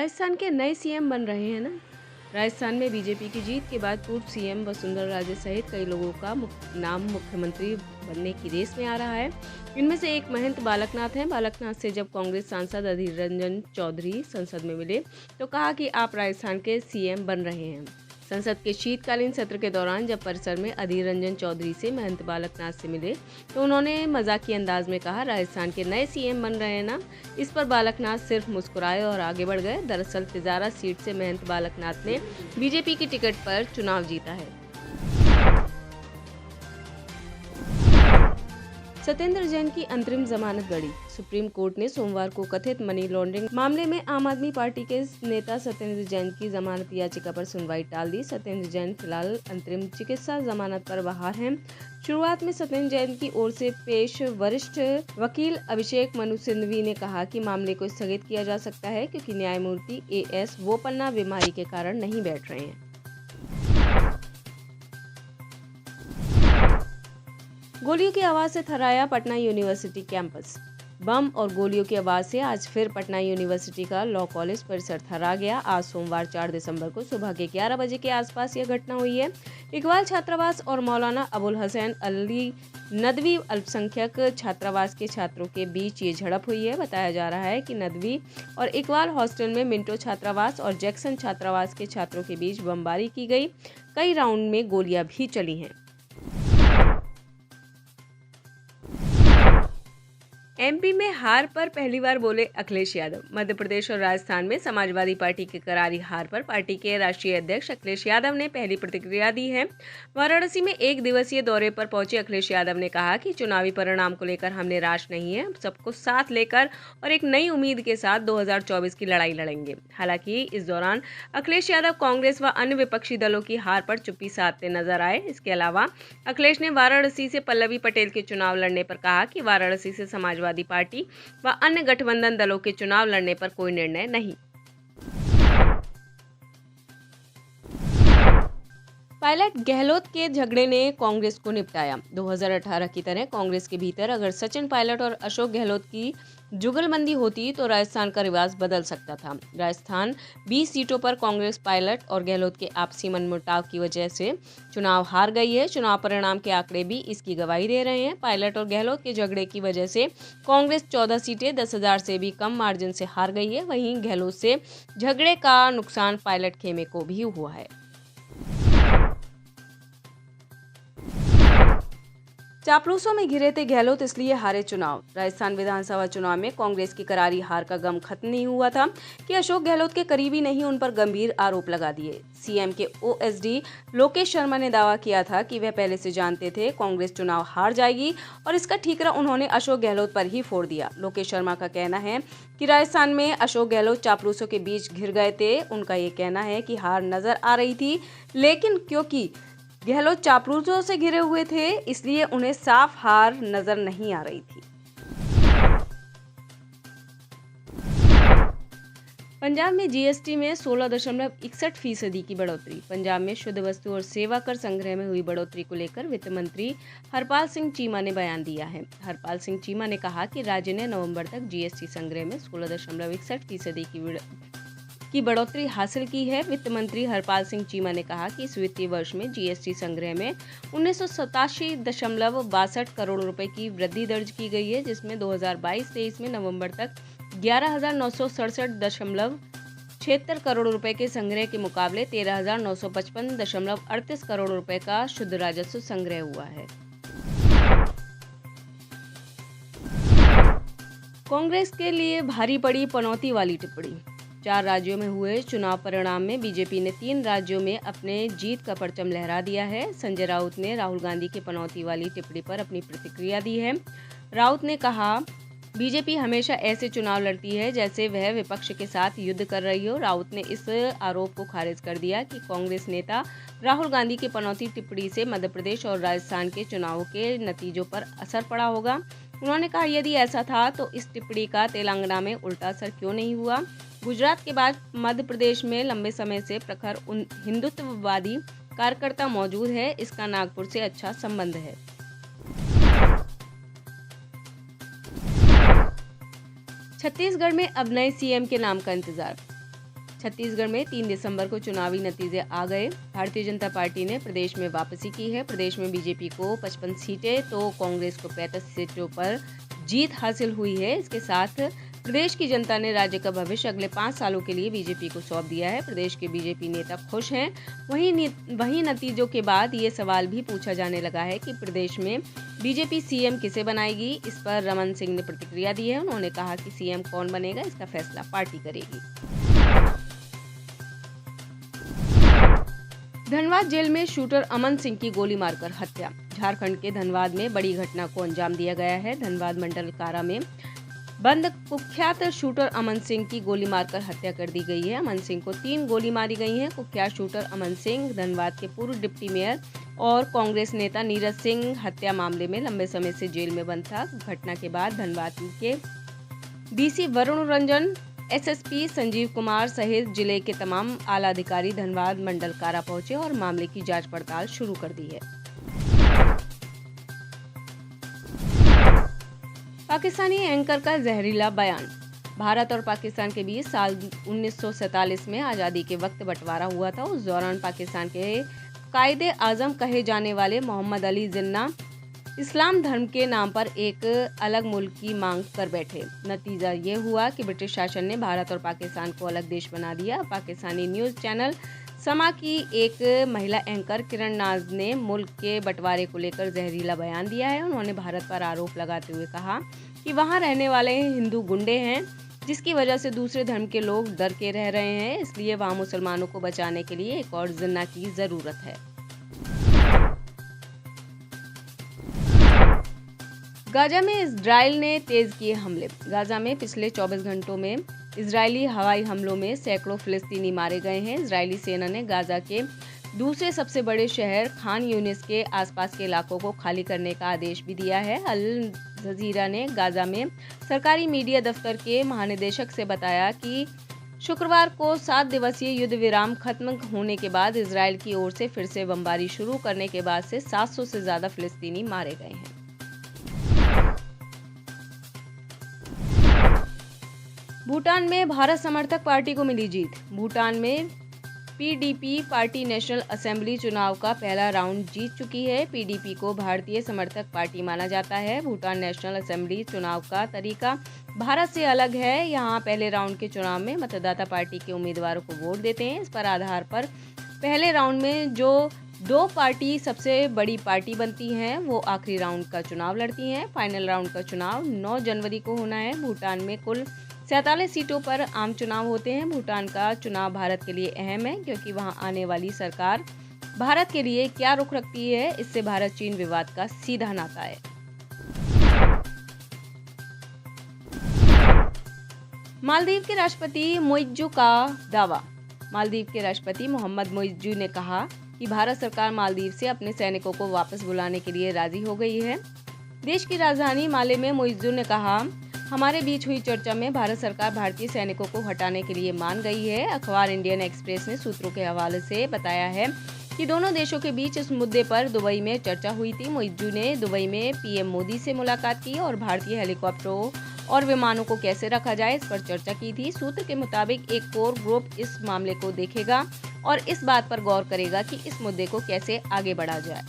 राजस्थान के नए सीएम बन रहे हैं ना। राजस्थान में बीजेपी की जीत के बाद पूर्व सीएम वसुंधरा राजे सहित कई लोगों का नाम मुख्यमंत्री बनने की रेस में आ रहा है। इनमें से एक महंत बालकनाथ हैं। बालकनाथ से जब कांग्रेस सांसद अधीर रंजन चौधरी संसद में मिले तो कहा कि आप राजस्थान के सीएम बन रहे हैं। संसद के शीतकालीन सत्र के दौरान जब परिसर में अधीर रंजन चौधरी से महंत बालकनाथ से मिले तो उन्होंने मजाकी अंदाज में कहा, राजस्थान के नए सीएम बन रहे हैं ना। इस पर बालकनाथ सिर्फ मुस्कुराए और आगे बढ़ गए। दरअसल तिजारा सीट से महंत बालकनाथ ने बीजेपी की टिकट पर चुनाव जीता है। सत्येंद्र जैन की अंतरिम जमानत बढ़ी। सुप्रीम कोर्ट ने सोमवार को कथित मनी लॉन्ड्रिंग मामले में आम आदमी पार्टी के नेता सत्येंद्र जैन की जमानत याचिका पर सुनवाई टाल दी। सत्येंद्र जैन फिलहाल अंतरिम चिकित्सा जमानत पर बाहर हैं। शुरुआत में सत्येंद्र जैन की ओर से पेश वरिष्ठ वकील अभिषेक मनु सिंघवी ने कहा कि मामले को स्थगित किया जा सकता है क्योंकि न्यायमूर्ति एएस बोपन्ना बीमारी के कारण नहीं बैठ रहे हैं। गोलियों की आवाज से थर्राया पटना यूनिवर्सिटी कैंपस। बम और गोलियों की आवाज से आज फिर पटना यूनिवर्सिटी का लॉ कॉलेज परिसर थर्रा गया। आज सोमवार 4 दिसंबर को सुबह के 11 बजे के आसपास यह घटना हुई है। इकबाल छात्रावास और मौलाना अबुल हसन अली नदवी अल्पसंख्यक छात्रावास के छात्रों के बीच ये झड़प हुई है। बताया जा रहा है कि नदवी और इकबाल हॉस्टल में मिंटो छात्रावास और जैक्सन छात्रावास के छात्रों के बीच बमबारी की गई। कई राउंड में गोलियां भी चली हैं। एमपी में हार पर पहली बार बोले अखिलेश यादव। मध्य प्रदेश और राजस्थान में समाजवादी पार्टी की करारी हार पर पार्टी के राष्ट्रीय अध्यक्ष अखिलेश यादव ने पहली प्रतिक्रिया दी है। वाराणसी में एक दिवसीय दौरे पर पहुंचे अखिलेश यादव ने कहा कि चुनावी परिणाम को लेकर हम निराश नहीं है, सबको साथ लेकर और एक नई उम्मीद के साथ 2024 की लड़ाई लड़ेंगे। हालांकि इस दौरान अखिलेश यादव कांग्रेस व अन्य विपक्षी दलों की हार पर चुप्पी साधते नजर आए। इसके अलावा अखिलेश ने वाराणसी से पल्लवी पटेल के चुनाव लड़ने पर कहा कि वाराणसी से समाजवादी पार्टी व अन्य गठबंधन दलों के चुनाव लड़ने पर कोई निर्णय नहीं। पायलट गहलोत के झगड़े ने कांग्रेस को निपटाया। 2018 की तरह कांग्रेस के भीतर अगर सचिन पायलट और अशोक गहलोत की जुगलबंदी होती तो राजस्थान का रिवाज बदल सकता था। राजस्थान 20 सीटों पर कांग्रेस पायलट और गहलोत के आपसी मनमुटाव की वजह से चुनाव हार गई है। चुनाव परिणाम के आंकड़े भी इसकी गवाही दे रहे हैं। पायलट और गहलोत के झगड़े की वजह से कांग्रेस 14 सीटें 10,000 से भी कम मार्जिन से हार गई है। वहीं गहलोत से झगड़े का नुकसान पायलट खेमे को भी हुआ है। चापलूसों में घिरे थे गहलोत, इसलिए हारे चुनाव। राजस्थान विधानसभा चुनाव में कांग्रेस की करारी हार का गम खत्म नहीं हुआ था कि अशोक गहलोत के करीबी नहीं उन पर गंभीर आरोप लगा दिए। सीएम के ओएसडी लोकेश शर्मा ने दावा किया था कि वह पहले से जानते थे कांग्रेस चुनाव हार जाएगी और इसका ठीकरा उन्होंने अशोक गहलोत पर ही फोड़ दिया। लोकेश शर्मा का कहना है कि राजस्थान में अशोक गहलोत चापलूसों के बीच घिर गए थे। उनका ये कहना है कि हार नजर आ रही थी, लेकिन क्योंकि गहलोत चापलूसों से घिरे हुए थे इसलिए उन्हें साफ हार नजर नहीं आ रही थी। पंजाब में जीएसटी में 16.61% की बढ़ोतरी। पंजाब में शुद्ध वस्तु और सेवा कर संग्रह में हुई बढ़ोतरी को लेकर वित्त मंत्री हरपाल सिंह चीमा ने बयान दिया है। हरपाल सिंह चीमा ने कहा कि राज्य ने नवंबर तक जीएसटी संग्रह में 16.61% की बढ़ोतरी हासिल की है। वित्त मंत्री हरपाल सिंह चीमा ने कहा कि इस वित्तीय वर्ष में जीएसटी संग्रह में 1987.62 करोड़ रुपए की वृद्धि दर्ज की गई है, जिसमें 2022-23 में नवंबर तक 11,967.76 करोड़ रुपए के संग्रह के मुकाबले 13,955.38 करोड़ रुपए का शुद्ध राजस्व संग्रह हुआ है। कांग्रेस के लिए भारी पड़ी पनौती वाली टिप्पणी। 4 राज्यों में हुए चुनाव परिणाम में बीजेपी ने 3 राज्यों में अपने जीत का परचम लहरा दिया है। संजय राउत ने राहुल गांधी की पनौती वाली टिप्पणी पर अपनी प्रतिक्रिया दी है। राउत ने कहा, बीजेपी हमेशा ऐसे चुनाव लड़ती है जैसे वह विपक्ष के साथ युद्ध कर रही हो। राउत ने इस आरोप को खारिज कर दिया कि कांग्रेस नेता राहुल गांधी की पनौती टिप्पणी से मध्य प्रदेश और राजस्थान के चुनावों के नतीजों पर असर पड़ा होगा। उन्होंने कहा, यदि ऐसा था तो इस टिप्पणी का तेलंगाना में उल्टा असर क्यों नहीं हुआ। गुजरात के बाद मध्य प्रदेश में लंबे समय से प्रखर हिंदुत्ववादी कार्यकर्ता मौजूद है। इसका नागपुर से अच्छा संबंध है। छत्तीसगढ़ में अब नए सीएम के नाम का इंतजार। छत्तीसगढ़ में 3 दिसंबर को चुनावी नतीजे आ गए। भारतीय जनता पार्टी ने प्रदेश में वापसी की है। प्रदेश में बीजेपी को 55 सीटें तो कांग्रेस को 35 सीटों पर जीत हासिल हुई है। इसके साथ प्रदेश की जनता ने राज्य का भविष्य अगले 5 सालों के लिए बीजेपी को सौंप दिया है। प्रदेश के बीजेपी नेता खुश हैं। वहीं नतीजों के बाद ये सवाल भी पूछा जाने लगा है कि प्रदेश में बीजेपी सीएम किसे बनाएगी। इस पर रमन सिंह ने प्रतिक्रिया दी है। उन्होंने कहा कि सीएम कौन बनेगा इसका फैसला पार्टी करेगी। धनबाद जेल में शूटर अमन सिंह की गोली मारकर हत्या। झारखंड के धनबाद में बड़ी घटना को अंजाम दिया गया है। धनबाद मंडल कारा में बंद कुख्यात शूटर अमन सिंह की गोली मारकर हत्या कर दी गई है। अमन सिंह को 3 गोली मारी गई है। कुख्यात शूटर अमन सिंह धनबाद के पूर्व डिप्टी मेयर और कांग्रेस नेता नीरज सिंह हत्या मामले में लंबे समय से जेल में बंद था। घटना के बाद धनबाद के डीसी वरुण रंजन, एसएसपी संजीव कुमार सहित जिले के तमाम आला अधिकारी धनबाद मंडल कारा पहुंचे और मामले की जांच पड़ताल शुरू कर दी है। पाकिस्तानी एंकर का जहरीला बयान। भारत और पाकिस्तान के बीच साल 1947 में आज़ादी के वक्त बंटवारा हुआ था। उस दौरान पाकिस्तान के कायदे आजम कहे जाने वाले मोहम्मद अली जिन्ना इस्लाम धर्म के नाम पर एक अलग मुल्क की मांग कर बैठे। नतीजा ये हुआ कि ब्रिटिश शासन ने भारत और पाकिस्तान को अलग देश बना दिया। पाकिस्तानी न्यूज़ चैनल समा की एक महिला एंकर किरण नाज ने मुल्क के बंटवारे को लेकर जहरीला बयान दिया है। उन्होंने भारत पर आरोप लगाते हुए कहा कि वहां रहने वाले हिंदू गुंडे हैं, जिसकी वजह से दूसरे धर्म के लोग डर के रह रहे हैं। इसलिए वहां मुसलमानों को बचाने के लिए एक और जिन्ना की जरूरत है। गाजा में इजराइल ने तेज किए हमले। गाजा में पिछले 24 घंटों में इजरायली हवाई हमलों में सैकड़ों फिलिस्तीनी मारे गए हैं। इजरायली सेना ने गाजा के दूसरे सबसे बड़े शहर खान यूनिस के आसपास के इलाकों को खाली करने का आदेश भी दिया है। अल जजीरा ने गाजा में सरकारी मीडिया दफ्तर के महानिदेशक से बताया कि शुक्रवार को 7 दिवसीय युद्ध विराम खत्म होने के बाद इजराइल की ओर से फिर से बमबारी शुरू करने के बाद से 700 से ज्यादा फिलिस्तीनी मारे गए हैं। भूटान में भारत समर्थक पार्टी को मिली जीत। भूटान में पीडीपी पार्टी नेशनल असेंबली चुनाव का पहला राउंड जीत चुकी है। पीडीपी को भारतीय समर्थक पार्टी माना जाता है। भूटान नेशनल असेंबली चुनाव का तरीका भारत से अलग है। यहाँ पहले राउंड के चुनाव में मतदाता पार्टी के उम्मीदवारों को वोट देते हैं। इस पर आधार पर पहले राउंड में जो 2 पार्टी सबसे बड़ी पार्टी बनती हैं वो आखिरी राउंड का चुनाव लड़ती हैं। फाइनल राउंड का चुनाव 9 जनवरी को होना है। भूटान में कुल 47 सीटों पर आम चुनाव होते हैं। भूटान का चुनाव भारत के लिए अहम है क्योंकि वहां आने वाली सरकार भारत के लिए क्या रुख रखती है, इससे भारत चीन विवाद का सीधा नाता है। मालदीव के राष्ट्रपति मुइज्जू का दावा। मालदीव के राष्ट्रपति मोहम्मद मुइज्जू ने कहा कि भारत सरकार मालदीव से अपने सैनिकों को वापस बुलाने के लिए राजी हो गई है। देश की राजधानी माले में मुइज्जू ने कहा, हमारे बीच हुई चर्चा में भारत सरकार भारतीय सैनिकों को हटाने के लिए मान गई है। अखबार इंडियन एक्सप्रेस ने सूत्रों के हवाले से बताया है कि दोनों देशों के बीच इस मुद्दे पर दुबई में चर्चा हुई थी। मुइज्जू ने दुबई में पीएम मोदी से मुलाकात की और भारतीय हेलीकॉप्टरों और विमानों को कैसे रखा जाए इस पर चर्चा की थी। सूत्र के मुताबिक एक कोर ग्रुप इस मामले को देखेगा और इस बात पर गौर करेगा कि इस मुद्दे को कैसे आगे बढ़ा जाए।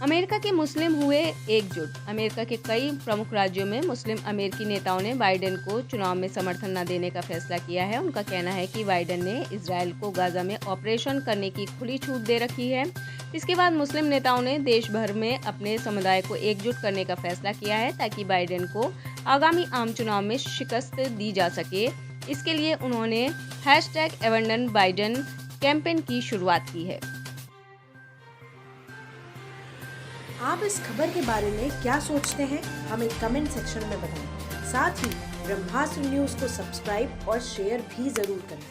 अमेरिका के मुस्लिम हुए एकजुट। अमेरिका के कई प्रमुख राज्यों में मुस्लिम अमेरिकी नेताओं ने बाइडेन को चुनाव में समर्थन न देने का फैसला किया है। उनका कहना है कि बाइडेन ने इजरायल को गाजा में ऑपरेशन करने की खुली छूट दे रखी है। इसके बाद मुस्लिम नेताओं ने देश भर में अपने समुदाय को एकजुट करने का फैसला किया है ताकि बाइडेन को आगामी आम चुनाव में शिकस्त दी जा सके। इसके लिए उन्होंने #अबंडन बाइडेन कैंपेन की शुरुआत की है। आप इस खबर के बारे में क्या सोचते हैं, हमें कमेंट सेक्शन में बताएं। साथ ही ब्रह्मास्त्र न्यूज को सब्सक्राइब और शेयर भी जरूर करें।